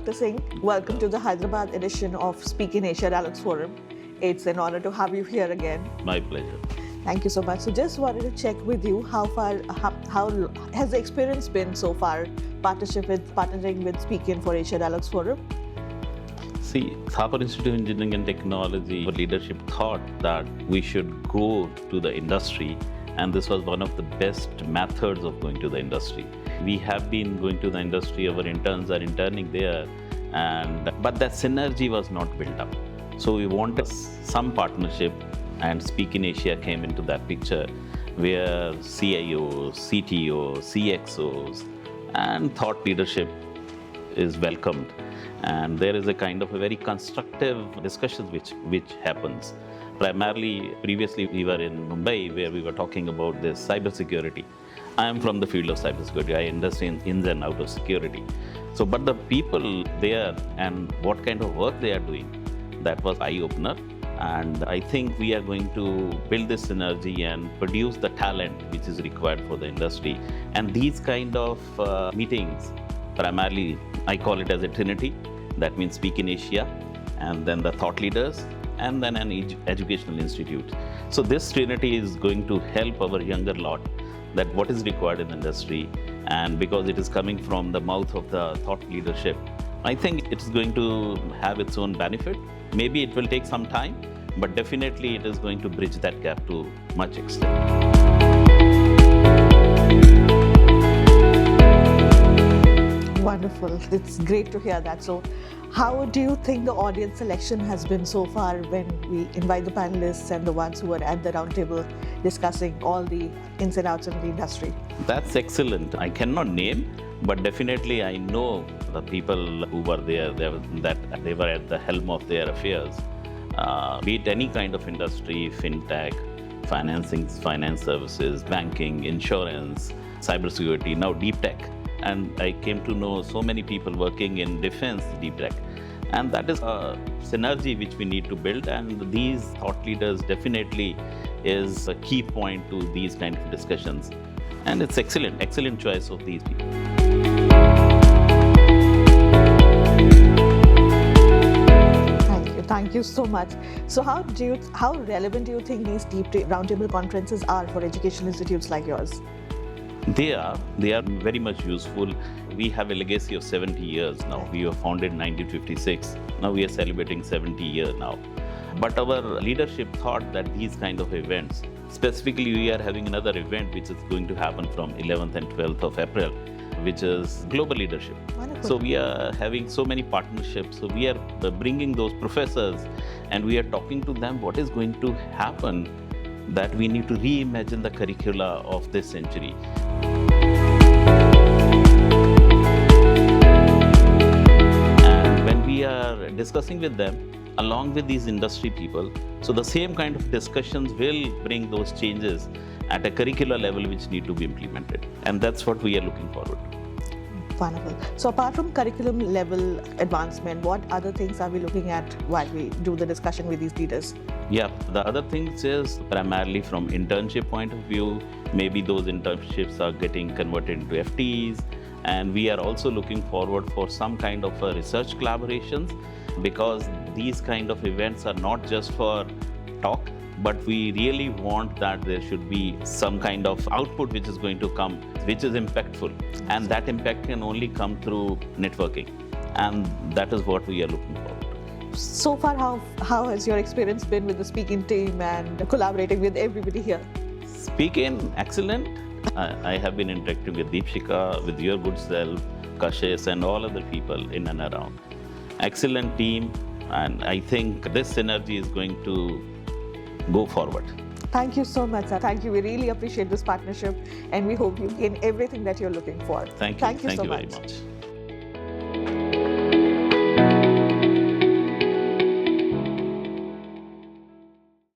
Dr. Singh. Welcome to the Hyderabad edition of SpeakIn Asia Dialogues Forum. It's an honor to have you here again. My pleasure. Thank you so much. So just wanted to check with you, how has the experience been so far, partnering with SpeakIn for Asia Dialogues Forum? See, Thapar Institute of Engineering and Technology leadership thought that we should go to the industry, and this was one of the best methods of going to the industry. We have been going to the industry, our interns are interning there, but that synergy was not built up. So we wanted some partnership, and SpeakIn Asia came into that picture, where CIOs, CTOs, CXOs, and thought leadership is welcomed. And there is a kind of a very constructive discussion which happens. Primarily, previously we were in Mumbai, where we were talking about this cybersecurity. I am from the field of cybersecurity. I understand ins and outs of security. So, but the people there and what kind of work they are doing, that was eye-opener. And I think we are going to build this synergy and produce the talent which is required for the industry. And these kind of meetings, primarily I call it as a trinity. That means SpeakIn Asia, and then the thought leaders, and then an educational institute. So this trinity is going to help our younger lot that what is required in the industry, and because it is coming from the mouth of the thought leadership, I think it's going to have its own benefit. Maybe it will take some time, but definitely it is going to bridge that gap to much extent. Wonderful. It's great to hear that. So how do you think the audience selection has been so far when we invite the panelists and the ones who are at the roundtable discussing all the ins and outs of the industry? That's excellent. I cannot name, but definitely I know the people who were there, that they were at the helm of their affairs. Be it any kind of industry, fintech, finance services, banking, insurance, cybersecurity, now deep tech. And I came to know so many people working in defense deep tech. And that is a synergy which we need to build. And these thought leaders definitely is a key point to these kind of discussions. And it's excellent choice of these people. Thank you so much. So how relevant do you think these deep roundtable conferences are for educational institutes like yours? They are very much useful. We have a legacy of 70 years now. We were founded in 1956. Now we are celebrating 70 years now. But our leadership thought that these kind of events, specifically we are having another event which is going to happen from 11th and 12th of April, which is global leadership. Wonderful. So we are having so many partnerships. So we are bringing those professors and we are talking to them what is going to happen, that we need to reimagine the curricula of this century. And when we are discussing with them, along with these industry people, so the same kind of discussions will bring those changes at a curricular level which need to be implemented. And that's what we are looking forward to. Wonderful. So apart from curriculum level advancement, what other things are we looking at while we do the discussion with these leaders? Yeah, the other things is primarily from internship point of view. Maybe those internships are getting converted into FTEs. And we are also looking forward for some kind of research collaborations, because these kind of events are not just for talk, but we really want that there should be some kind of output which is going to come, which is impactful. And that impact can only come through networking. And that is what we are looking forward to. So far, how has your experience been with the SpeakIn team and collaborating with everybody here? SpeakIn, excellent. I have been interacting with Deepshika, with your good self, Kashish, and all other people in and around. Excellent team, and I think this synergy is going to go forward. Thank you so much, sir. Thank you. We really appreciate this partnership, and we hope you gain everything that you're looking for. Thank you. Thank you so much. Very much.